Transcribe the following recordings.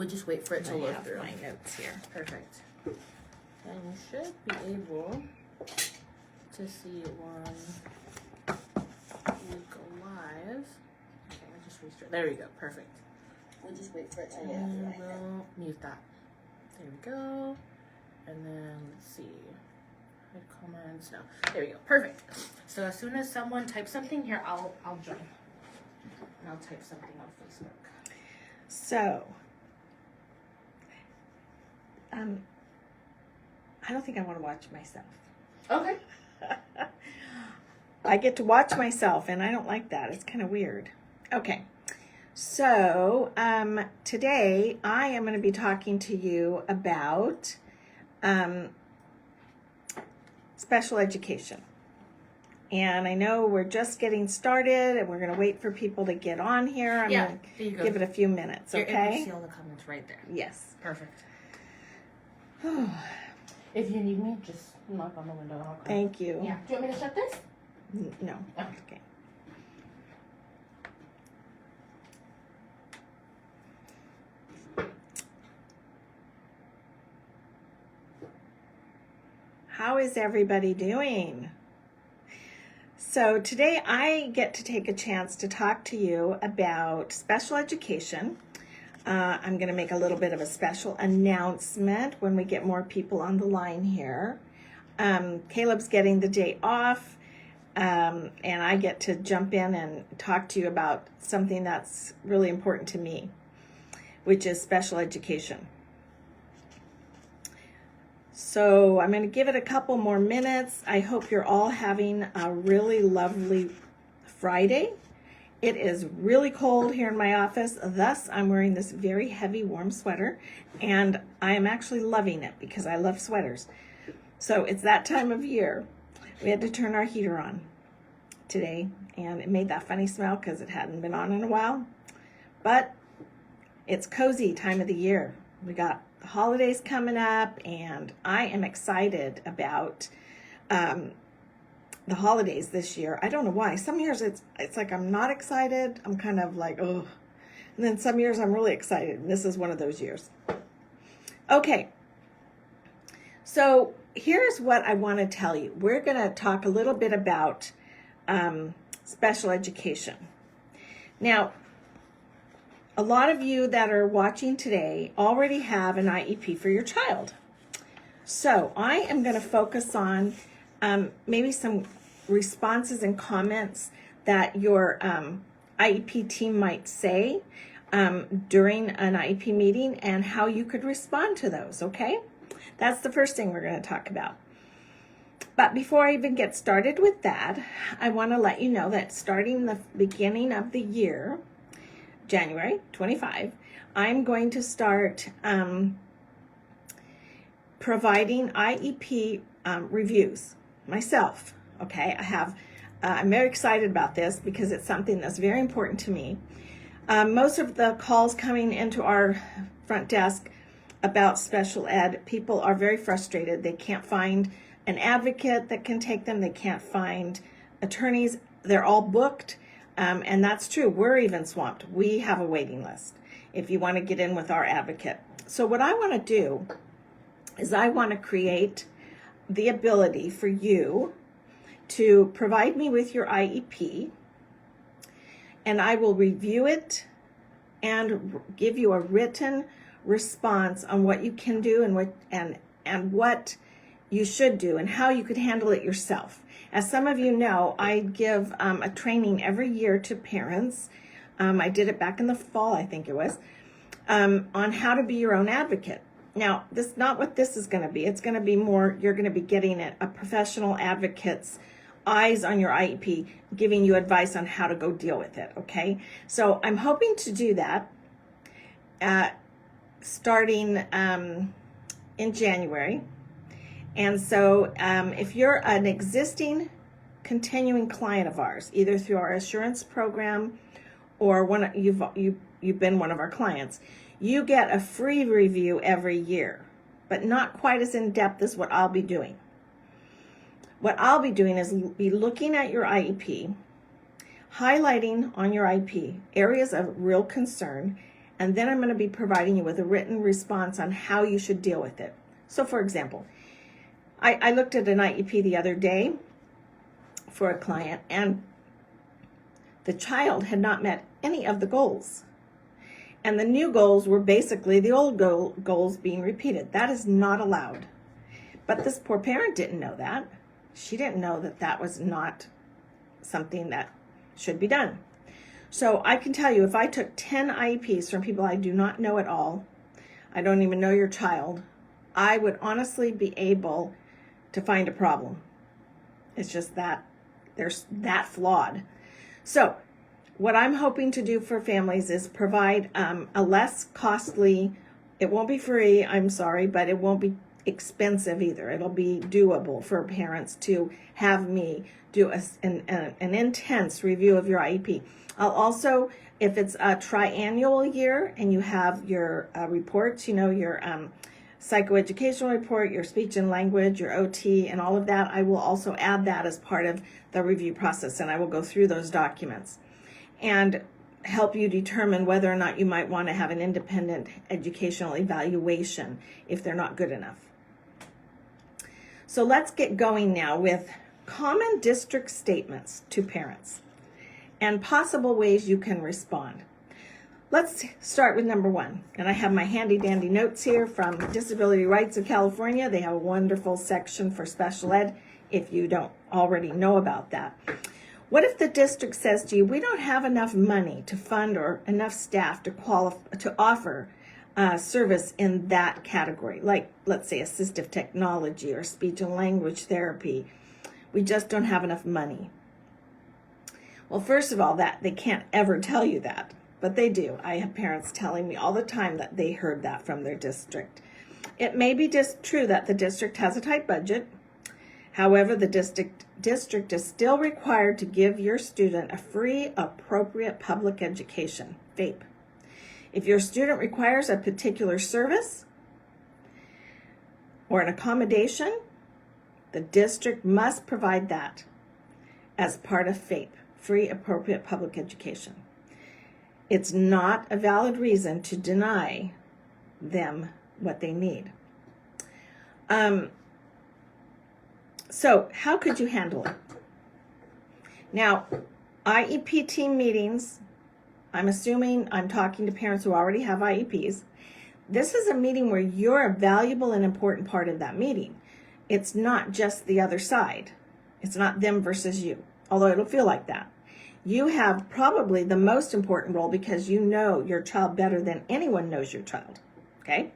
We'll just wait for it to load through. My notes here. Perfect. And you should be able to see it when we go live. Okay, I'll just restart. There we go. Perfect. We'll just wait for it to load through. And we'll mute that. There we go. And then let's see. Hide comments. No. There we go. Perfect. So as soon as someone types something here, I'll join. And I'll type something on Facebook. So, I don't think I want to watch myself. Okay. I get to watch myself, and I don't like that. It's kind of weird. Okay. So, today I am going to be talking to you about special education. And I know we're just getting started, and we're going to wait for people to get on here. I'm going to give it a few minutes, okay? You see all the comments right there. Yes. Perfect. If you need me, just knock on the window and I'll come. Thank you. Yeah. Do you want me to shut this? No. Oh. Okay. How is everybody doing? So today I get to take a chance to talk to you about special education. I'm going to make a little bit of a special announcement when we get more people on the line here. Caleb's getting the day off, and I get to jump in and talk to you about something that's really important to me, which is special education. So I'm going to give it a couple more minutes. I hope you're all having a really lovely Friday. It is really cold here in my office, thus I'm wearing this very heavy warm sweater, and I am actually loving it because I love sweaters. So it's that time of year. We had to turn our heater on today, and it made that funny smell because it hadn't been on in a while. But it's cozy time of the year. We got the holidays coming up, and I am excited about the holidays this year. I don't know why. Some years it's like I'm not excited. I'm kind of like, oh. And then some years I'm really excited. And this is one of those years. Okay. So here's what I want to tell you. We're going to talk a little bit about special education. Now, a lot of you that are watching today already have an IEP for your child. So I am going to focus on maybe some responses and comments that your IEP team might say during an IEP meeting and how you could respond to those, okay? That's the first thing we're going to talk about. But before I even get started with that, I want to let you know that starting the beginning of the year, January 25, I'm going to start providing IEP reviews myself. Okay, I'm very excited about this because it's something that's very important to me. Most of the calls coming into our front desk about special ed, people are very frustrated. They can't find an advocate that can take them. They can't find attorneys. They're all booked. And that's true. We're even swamped. We have a waiting list if you want to get in with our advocate. So what I want to do is I want to create the ability for you to provide me with your IEP, and I will review it and give you a written response on what you can do and what you should do and how you could handle it yourself. As some of you know, I give a training every year to parents. I did it back in the fall, I think it was, on how to be your own advocate. Now, this is not what this is going to be. It's going to be more, you're going to be getting a professional advocate's eyes on your IEP, giving you advice on how to go deal with it, okay? So I'm hoping to do that starting in January. And so if you're an existing continuing client of ours, either through our assurance program or you've been one of our clients, you get a free review every year, but not quite as in-depth as what I'll be doing. What I'll be doing is be looking at your IEP, highlighting on your IEP areas of real concern, and then I'm going to be providing you with a written response on how you should deal with it. So for example, I looked at an IEP the other day for a client, and the child had not met any of the goals. And the new goals were basically the old goals being repeated. That is not allowed. But this poor parent didn't know that. She didn't know that that was not something that should be done. So I can tell you, if I took 10 IEPs from people I do not know at all, I don't even know your child, I would honestly be able to find a problem. It's just that they're that flawed. So what I'm hoping to do for families is provide a less costly, it won't be free, I'm sorry, but it won't be expensive either. It'll be doable for parents to have me do an intense review of your IEP. I'll also, if it's a triannual year and you have your reports, you know, your psychoeducational report, your speech and language, your OT, and all of that, I will also add that as part of the review process, and I will go through those documents and help you determine whether or not you might want to have an independent educational evaluation if they're not good enough. So let's get going now with common district statements to parents and possible ways you can respond. Let's start with number one. And I have my handy dandy notes here from Disability Rights of California. They have a wonderful section for special ed if you don't already know about that. What if the district says to you, we don't have enough money to fund or enough staff to offer service in that category, like let's say assistive technology or speech and language therapy. We just don't have enough money. Well, first of all, that they can't ever tell you that, but they do. I have parents telling me all the time that they heard that from their district. It may be just true that the district has a tight budget. However, the district is still required to give your student a free, appropriate public education, FAPE. If your student requires a particular service or an accommodation, the district must provide that as part of FAPE, free, appropriate public education. It's not a valid reason to deny them what they need. So how could you handle it? Now, IEP team meetings, I'm assuming I'm talking to parents who already have IEPs. This is a meeting where you're a valuable and important part of that meeting. It's not just the other side. It's not them versus you, although it'll feel like that. You have probably the most important role because you know your child better than anyone knows your child, okay?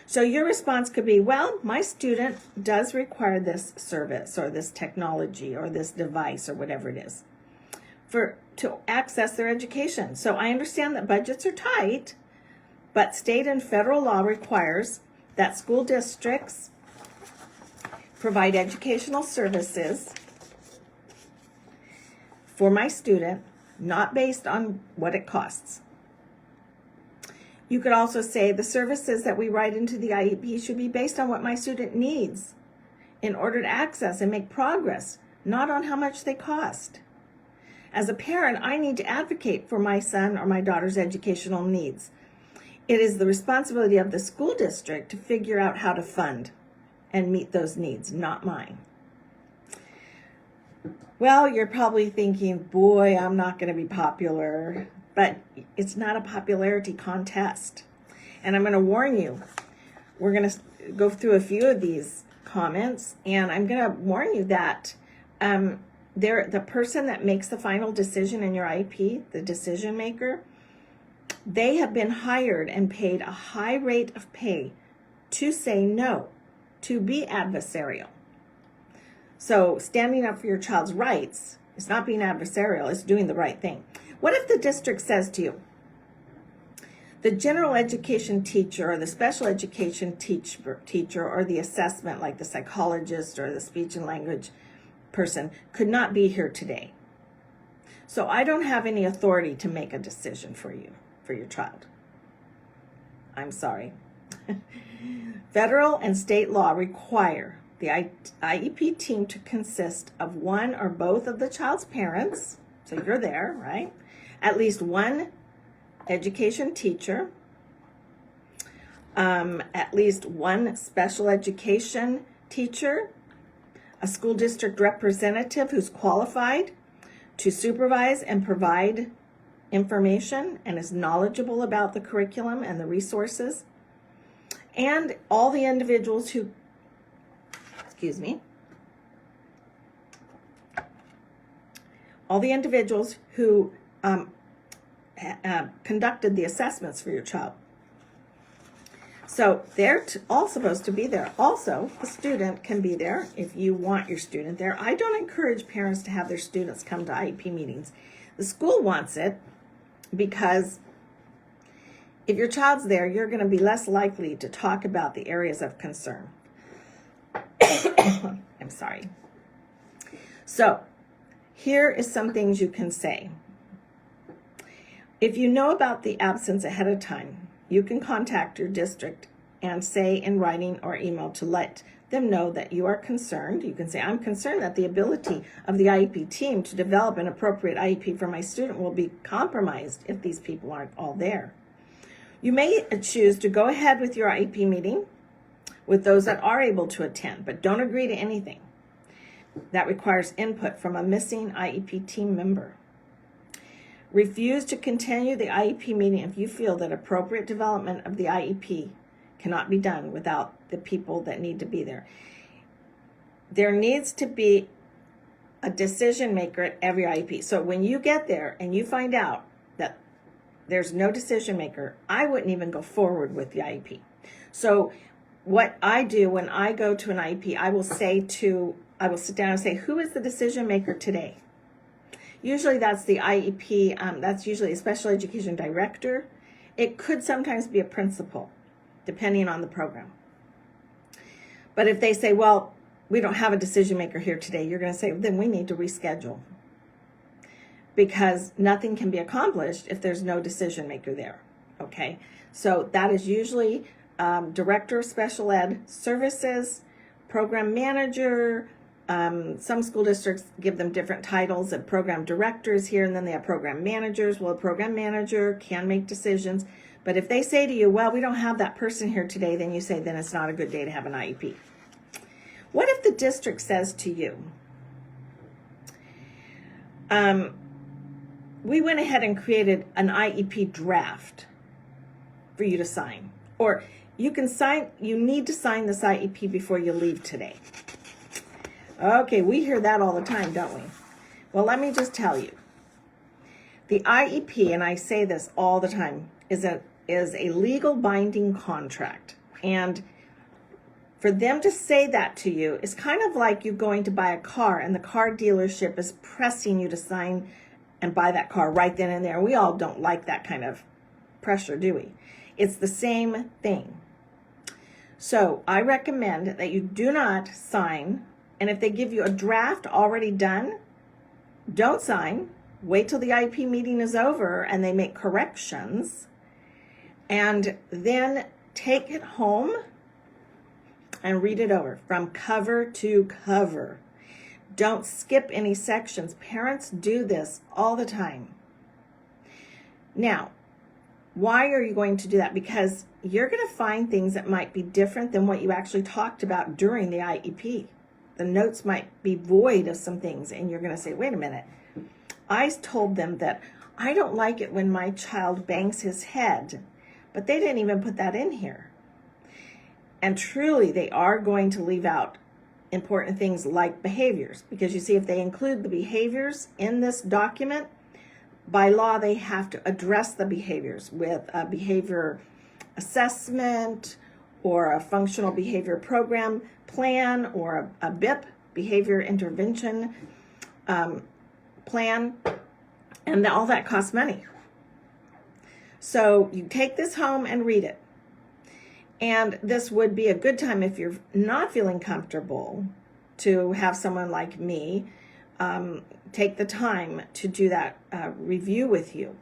So your response could be, well, my student does require this service or this technology or this device or whatever it is to access their education. So I understand that budgets are tight, but state and federal law requires that school districts provide educational services for my student, not based on what it costs. You could also say the services that we write into the IEP should be based on what my student needs in order to access and make progress, not on how much they cost. As a parent, I need to advocate for my son or my daughter's educational needs. It is the responsibility of the school district to figure out how to fund and meet those needs, not mine. Well, you're probably thinking, boy, I'm not going to be popular. But it's not a popularity contest. And I'm going to warn you, we're going to go through a few of these comments, and I'm going to warn you that the person that makes the final decision in your IEP, the decision maker, they have been hired and paid a high rate of pay to say no, to be adversarial. So standing up for your child's rights is not being adversarial, it's doing the right thing. What if the district says to you, the general education teacher or the special education teacher or the assessment, like the psychologist or the speech and language person, could not be here today. So I don't have any authority to make a decision for you, for your child. I'm sorry. Federal and state law require the IEP team to consist of one or both of the child's parents, so you're there, right? At least one education teacher, at least one special education teacher, a school district representative who's qualified to supervise and provide information and is knowledgeable about the curriculum and the resources, and all the individuals who, all the individuals who conducted the assessments for your child. So they're all supposed to be there. Also, the student can be there if you want your student there. I don't encourage parents to have their students come to IEP meetings. The school wants it because if your child's there, you're going to be less likely to talk about the areas of concern. I'm sorry. So here is some things you can say. If you know about the absence ahead of time, you can contact your district and say in writing or email to let them know that you are concerned. You can say, I'm concerned that the ability of the IEP team to develop an appropriate IEP for my student will be compromised if these people aren't all there. You may choose to go ahead with your IEP meeting with those that are able to attend, but don't agree to anything that requires input from a missing IEP team member. Refuse to continue the IEP meeting if you feel that appropriate development of the IEP cannot be done without the people that need to be there. There needs to be a decision maker at every IEP. So when you get there and you find out that there's no decision maker, I wouldn't even go forward with the IEP. So what I do when I go to an IEP, I will sit down and say, who is the decision maker today? Usually that's the IEP, that's usually a special education director. It could sometimes be a principal, depending on the program. But if they say, well, we don't have a decision maker here today, you're going to say, then we need to reschedule. Because nothing can be accomplished if there's no decision maker there, okay? So that is usually Director of Special Ed Services, Program Manager. Some school districts give them different titles of program directors here, and then they have program managers. Well, a program manager can make decisions, but if they say to you, well, we don't have that person here today, then you say, then it's not a good day to have an IEP. What if the district says to you, we went ahead and created an IEP draft for you to sign, or you need to sign this IEP before you leave today. Okay, we hear that all the time, don't we? Well, let me just tell you. The IEP, and I say this all the time, is a legal binding contract. And for them to say that to you is kind of like you going to buy a car and the car dealership is pressing you to sign and buy that car right then and there. We all don't like that kind of pressure, do we? It's the same thing. So I recommend that you do not sign. And if they give you a draft already done, don't sign. Wait till the IEP meeting is over and they make corrections. And then take it home and read it over from cover to cover. Don't skip any sections. Parents do this all the time. Now, why are you going to do that? Because you're going to find things that might be different than what you actually talked about during the IEP. The notes might be void of some things, and you're going to say, wait a minute. I told them that I don't like it when my child bangs his head, but they didn't even put that in here. And truly, they are going to leave out important things like behaviors, because you see, if they include the behaviors in this document, by law, they have to address the behaviors with a behavior assessment or a functional behavior program plan or a BIP, behavior intervention plan, and all that costs money. So you take this home and read it. And this would be a good time if you're not feeling comfortable to have someone like me take the time to do that review with you.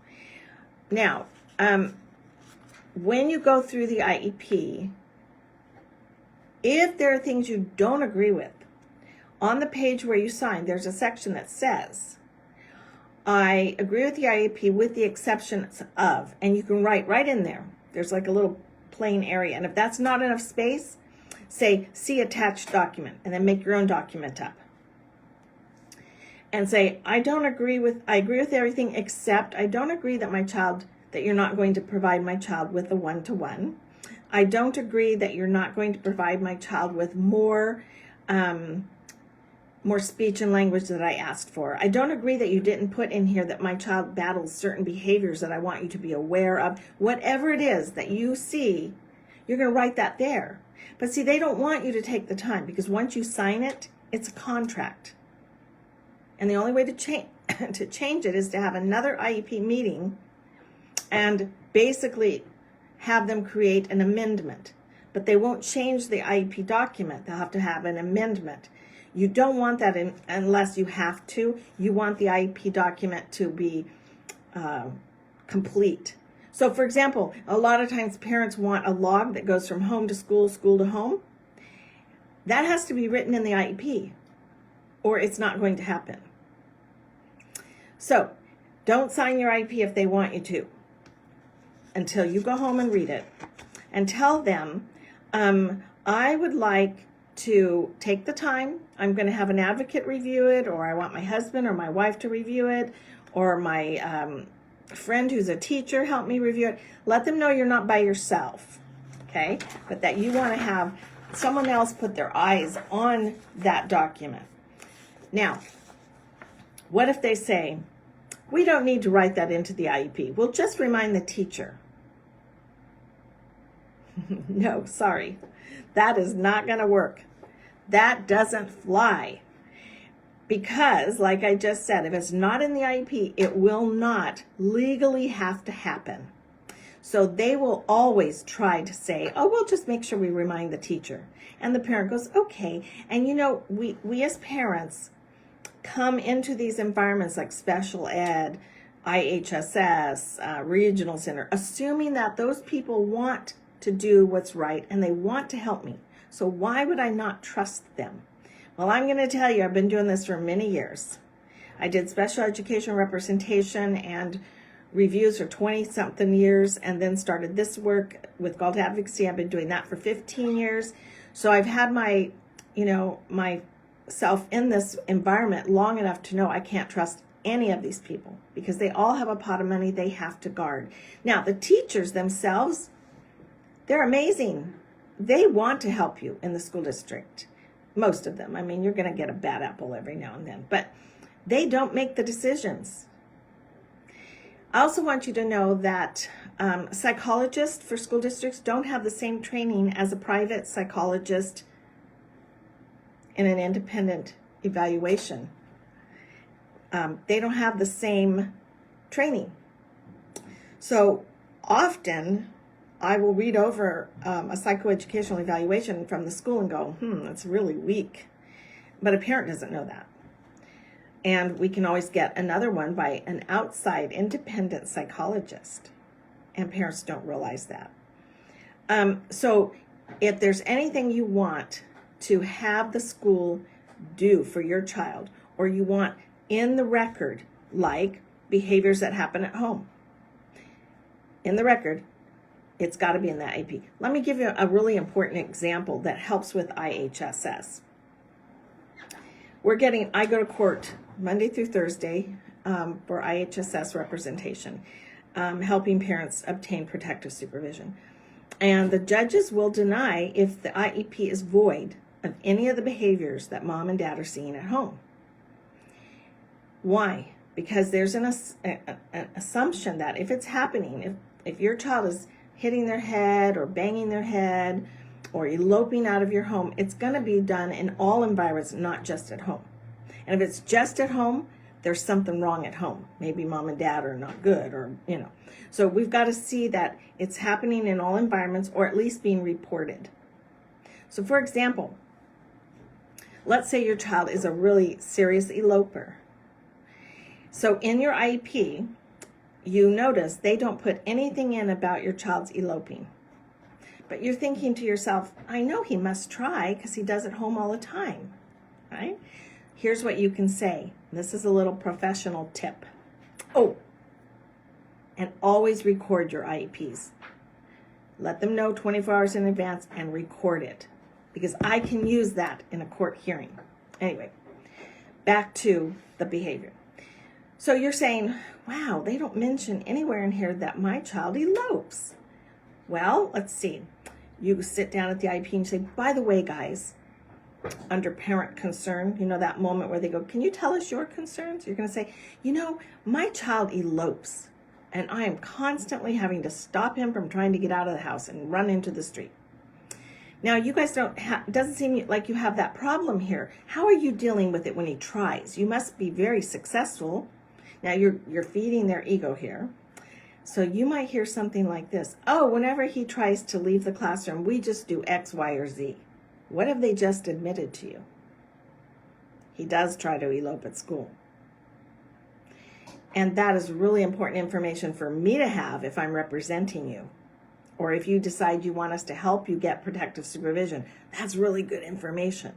Now, when you go through the IEP, if there are things you don't agree with, on the page where you sign, there's a section that says, I agree with the IEP with the exceptions of, and you can write right in there. There's like a little plain area. And if that's not enough space, say, see attached document, and then make your own document up. And say, I agree with everything except I don't agree that you're not going to provide my child with a one-to-one. I don't agree that you're not going to provide my child with more speech and language that I asked for. I don't agree that you didn't put in here that my child battles certain behaviors that I want you to be aware of. Whatever it is that you see, you're going to write that there. But see, they don't want you to take the time, because once you sign it, it's a contract. And the only way to change it is to have another IEP meeting and basically have them create an amendment. But they won't change the IEP document. They'll have to have an amendment. You don't want that unless you have to. You want the IEP document to be complete. So, for example, a lot of times parents want a log that goes from home to school, school to home. That has to be written in the IEP, or it's not going to happen. So, don't sign your IEP if they want you to, until you go home and read it. And tell them, I would like to take the time. I'm going to have an advocate review it, or I want my husband or my wife to review it, or my friend who's a teacher help me review it. Let them know you're not by yourself, okay? But that you want to have someone else put their eyes on that document. Now, what if they say, we don't need to write that into the IEP. We'll just remind the teacher. No, sorry. That is not going to work. That doesn't fly. Because, like I just said, if it's not in the IEP, it will not legally have to happen. So they will always try to say, oh, we'll just make sure we remind the teacher. And the parent goes, okay. And you know, we as parents come into these environments like special ed, IHSS, regional center, assuming that those people want to do what's right and they want to help me. So why would I not trust them? Well, I'm going to tell you, I've been doing this for many years. I did special education representation and reviews for 20-something years, and then started this work with Galt Advocacy. I've been doing that for 15 years. So I've had myself in this environment long enough to know I can't trust any of these people, because they all have a pot of money they have to guard. Now, the teachers themselves, they're amazing. They want to help you in the school district. Most of them. I mean, you're going to get a bad apple every now and then, but they don't make the decisions. I also want you to know that psychologists for school districts don't have the same training as a private psychologist in an independent evaluation. They don't have the same training. So often I will read over a psychoeducational evaluation from the school and go, that's really weak. But a parent doesn't know that. And we can always get another one by an outside independent psychologist. And parents don't realize that. So if there's anything you want to have the school do for your child, or you want in the record, like behaviors that happen at home, in the record, it's got to be in the IEP. Let me give you a really important example that helps with IHSS. I go to court Monday through Thursday for IHSS representation, helping parents obtain protective supervision. And the judges will deny if the IEP is void of any of the behaviors that mom and dad are seeing at home. Why? Because there's an assumption that if it's happening, if your child is hitting their head or banging their head or eloping out of your home, it's going to be done in all environments, not just at home. And if it's just at home, there's something wrong at home. Maybe mom and dad are not good, or, So we've got to see that it's happening in all environments, or at least being reported. So for example, let's say your child is a really serious eloper. So in your IEP, you notice they don't put anything in about your child's eloping. But you're thinking to yourself, I know he must try because he does it home all the time, right? Here's what you can say. This is a little professional tip. Oh, and always record your IEPs. Let them know 24 hours in advance and record it, because I can use that in a court hearing. Anyway, back to the behavior. So you're saying, wow, they don't mention anywhere in here that my child elopes. Well, let's see. You sit down at the IEP and you say, by the way, guys, under parent concern, you know, that moment where they go, can you tell us your concerns? You're going to say, you know, my child elopes, and I am constantly having to stop him from trying to get out of the house and run into the street. Now, you guys doesn't seem like you have that problem here. How are you dealing with it when he tries? You must be very successful. Now, you're feeding their ego here. So you might hear something like this. Oh, whenever he tries to leave the classroom, we just do X, Y, or Z. What have they just admitted to you? He does try to elope at school. And that is really important information for me to have if I'm representing you. Or if you decide you want us to help you get protective supervision. That's really good information.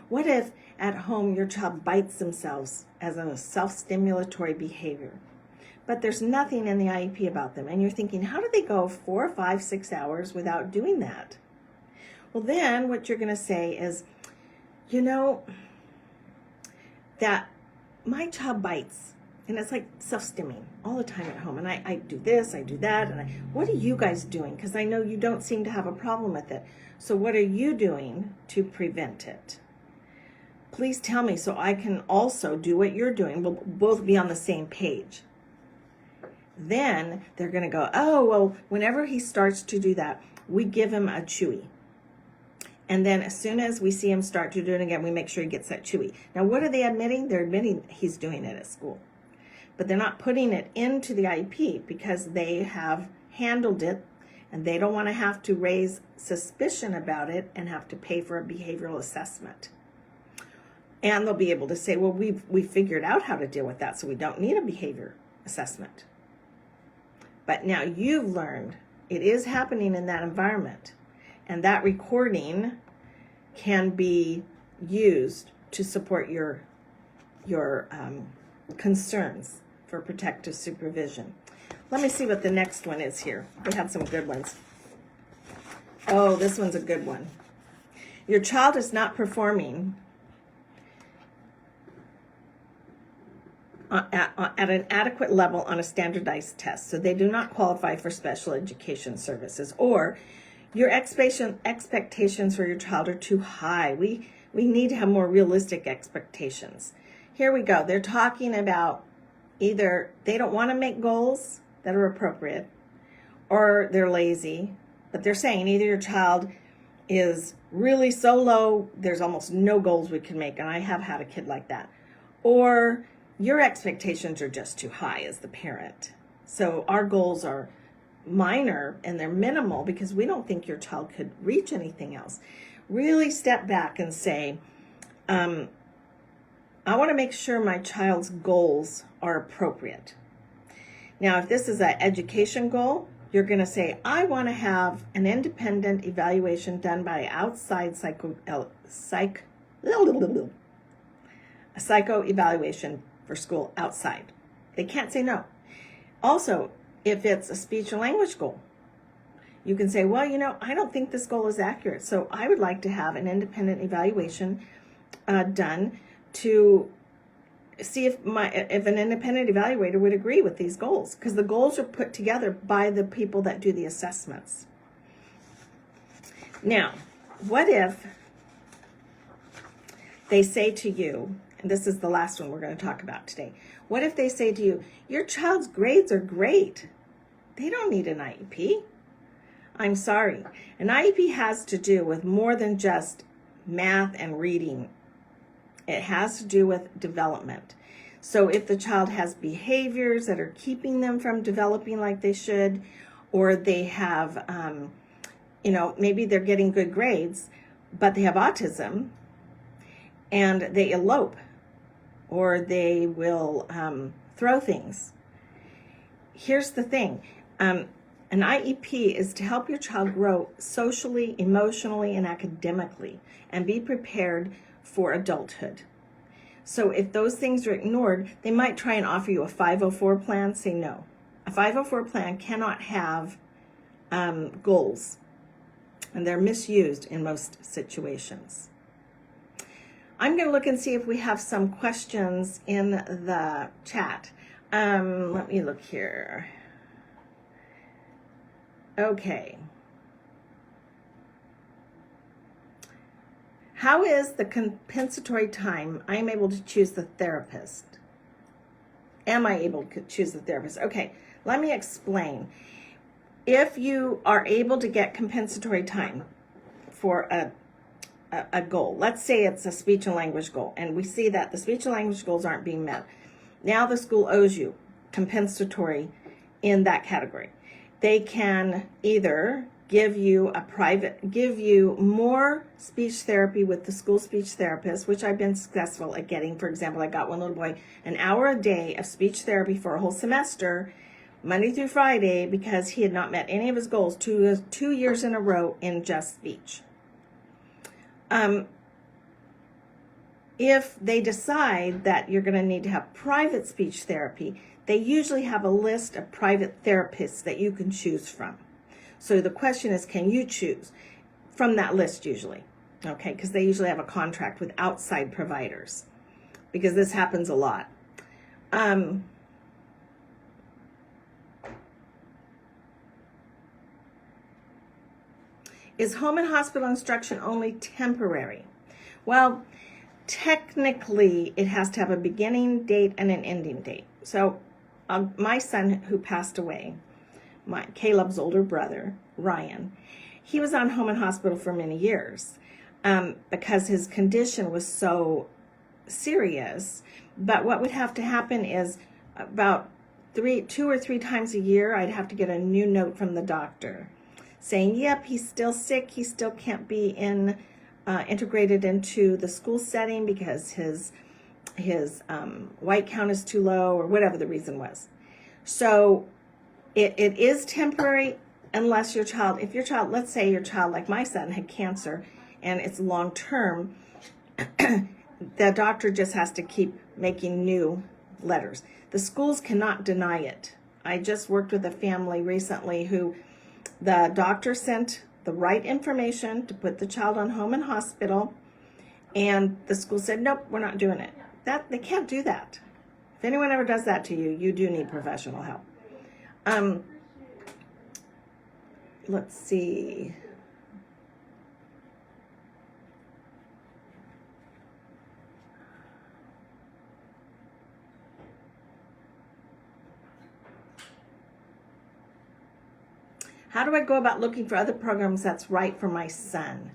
What if at home your child bites themselves as a self-stimulatory behavior, but there's nothing in the IEP about them, and you're thinking, how do they go 4, 5, 6 hours without doing that? Well, then what you're going to say is, you know, that my child bites, and it's like self-stimming all the time at home, and I do this, I do that, and what are you guys doing? Because I know you don't seem to have a problem with it. So what are you doing to prevent it? Please tell me so I can also do what you're doing. We'll both be on the same page. Then they're going to go, oh, well, whenever he starts to do that, we give him a chewy. And then as soon as we see him start to do it again, we make sure he gets that chewy. Now, what are they admitting? They're admitting he's doing it at school. But they're not putting it into the IEP because they have handled it, and they don't want to have to raise suspicion about it and have to pay for a behavioral assessment. And they'll be able to say, well, we've figured out how to deal with that, so we don't need a behavior assessment. But now you've learned it is happening in that environment, and that recording can be used to support your concerns for protective supervision. Let me see what the next one is here. We have some good ones. Oh, this one's a good one. Your child is not performing at an adequate level on a standardized test, so they do not qualify for special education services, or your expectations for your child are too high. We need to have more realistic expectations. Here we go. They're talking about either they don't want to make goals that are appropriate, or they're lazy, but they're saying either your child is really so low, there's almost no goals we can make, and I have had a kid like that, or your expectations are just too high as the parent. So our goals are minor and they're minimal because we don't think your child could reach anything else. Really step back and say, I want to make sure my child's goals are appropriate. Now, if this is an education goal, you're going to say, I want to have an independent evaluation done by outside psycho evaluation for school outside. They can't say no. Also, if it's a speech and language goal, you can say, well, you know, I don't think this goal is accurate, so I would like to have an independent evaluation done to see if an independent evaluator would agree with these goals, because the goals are put together by the people that do the assessments. Now, what if they say to you, and this is the last one we're going to talk about today, what if they say to you, your child's grades are great, they don't need an IEP? I'm sorry, an IEP has to do with more than just math and reading. It has to do with development. So if the child has behaviors that are keeping them from developing like they should, or they have, maybe they're getting good grades, but they have autism, and they elope, or they will throw things. Here's the thing. An IEP is to help your child grow socially, emotionally, and academically, and be prepared for adulthood. So if those things are ignored, they might try and offer you a 504 plan. Say no. A 504 plan cannot have goals, and they're misused in most situations. I'm going to look and see if we have some questions in the chat. Let me look here. Okay. How is the compensatory time I am able to choose the therapist? Am I able to choose the therapist? Okay, let me explain. If you are able to get compensatory time for a goal, let's say it's a speech and language goal, and we see that the speech and language goals aren't being met. Now the school owes you compensatory in that category. They can either give you more speech therapy with the school speech therapist, which I've been successful at getting. For example, I got one little boy an hour a day of speech therapy for a whole semester, Monday through Friday, because he had not met any of his goals 2 years in a row in just speech. If they decide that you're going to need to have private speech therapy, they usually have a list of private therapists that you can choose from. So the question is, can you choose from that list usually? Okay, because they usually have a contract with outside providers, because this happens a lot. Is home and hospital instruction only temporary? Well, technically, it has to have a beginning date and an ending date. So my son who passed away, Caleb's older brother, Ryan, he was on home and hospital for many years because his condition was so serious. But what would have to happen is about 2 or 3 times a year, I'd have to get a new note from the doctor saying, yep, he's still sick. He still can't be integrated into the school setting because his white count is too low, or whatever the reason was. So it is temporary unless if your child, let's say your child, like my son, had cancer and it's long term, the doctor just has to keep making new letters. The schools cannot deny it. I just worked with a family recently who the doctor sent the right information to put the child on home and hospital, and the school said, nope, we're not doing it. They can't do that. If anyone ever does that to you, you do need professional help. Let's see. How do I go about looking for other programs that's right for my son?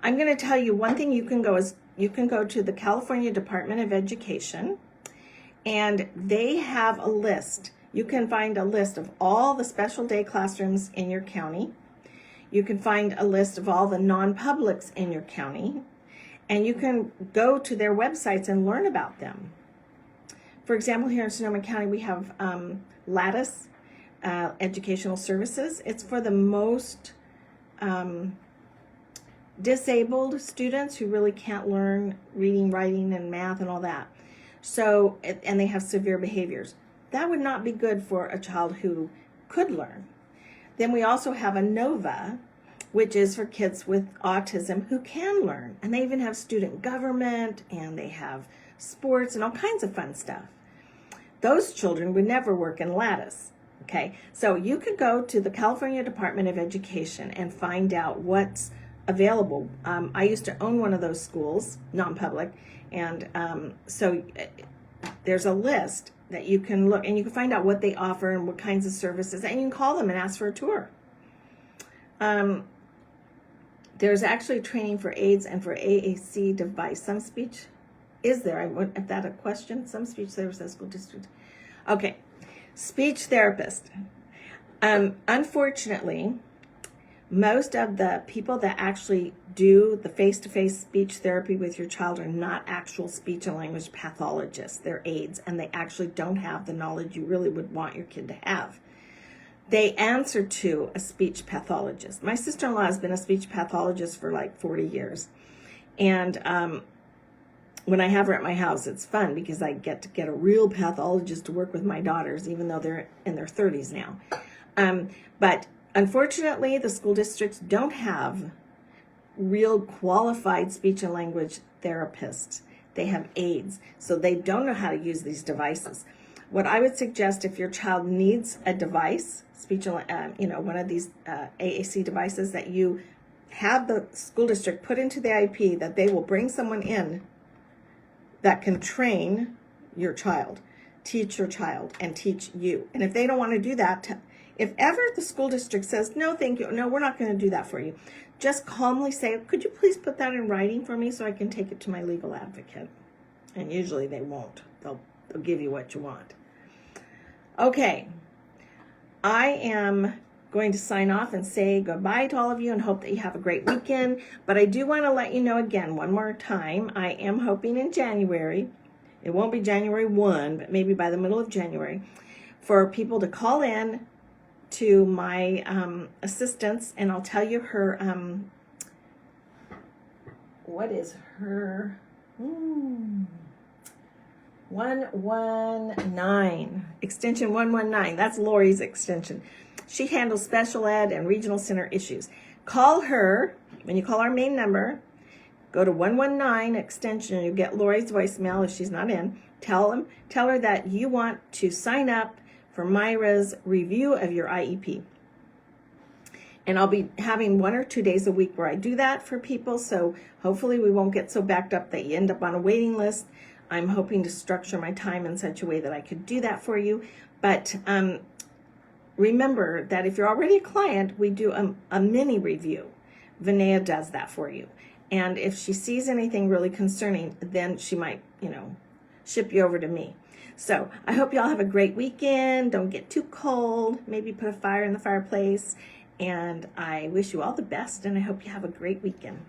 I'm going to tell you one thing you can go to the California Department of Education, and they have a list. You can find a list of all the special day classrooms in your county. You can find a list of all the non-publics in your county, and you can go to their websites and learn about them. For example, here in Sonoma County, we have Lattice Educational Services. It's for the most disabled students who really can't learn reading, writing, and math and all that. So, and they have severe behaviors. That would not be good for a child who could learn. Then we also have a NOVA, which is for kids with autism who can learn. And they even have student government, and they have sports and all kinds of fun stuff. Those children would never work in Lattice. Okay, so you could go to the California Department of Education and find out what's available. I used to own one of those schools, non-public, and so there's a list that you can look, and you can find out what they offer and what kinds of services, and you can call them and ask for a tour. There's actually training for AIDS and for AAC device. Some speech, is there? Is that a question? Some speech therapist at school district. Okay, speech therapist. Unfortunately, most of the people that actually do the face-to-face speech therapy with your child are not actual speech and language pathologists. They're aides, and they actually don't have the knowledge you really would want your kid to have. They answer to a speech pathologist. My sister-in-law has been a speech pathologist for like 40 years. And when I have her at my house, it's fun because I get to get a real pathologist to work with my daughters, even though they're in their 30s now. But unfortunately, the school districts don't have real qualified speech and language therapists. They have aides, so they don't know how to use these devices. What I would suggest, if your child needs a device, speech, one of these AAC devices, that you have the school district put into the IEP, that they will bring someone in that can train your child, teach your child, and teach you. And if they don't want to do that, if ever the school district says, no, thank you, no, we're not going to do that for you, just calmly say, could you please put that in writing for me so I can take it to my legal advocate? And usually they won't. They'll give you what you want. Okay, I am going to sign off and say goodbye to all of you and hope that you have a great weekend. But I do want to let you know again, one more time, I am hoping in January, it won't be January 1, but maybe by the middle of January, for people to call in to my assistance, and I'll tell you her, what is her, 119, extension 119, that's Lori's extension. She handles special ed and regional center issues. Call her, when you call our main number, go to 119 extension, and you get Lori's voicemail if she's not in. Tell her that you want to sign up for Myra's review of your IEP. And I'll be having 1 or 2 days a week where I do that for people, so hopefully we won't get so backed up that you end up on a waiting list. I'm hoping to structure my time in such a way that I could do that for you. But remember that if you're already a client, we do a mini review. Vinaya does that for you. And if she sees anything really concerning, then she might, ship you over to me. So I hope y'all have a great weekend. Don't get too cold. Maybe put a fire in the fireplace. And I wish you all the best, and I hope you have a great weekend.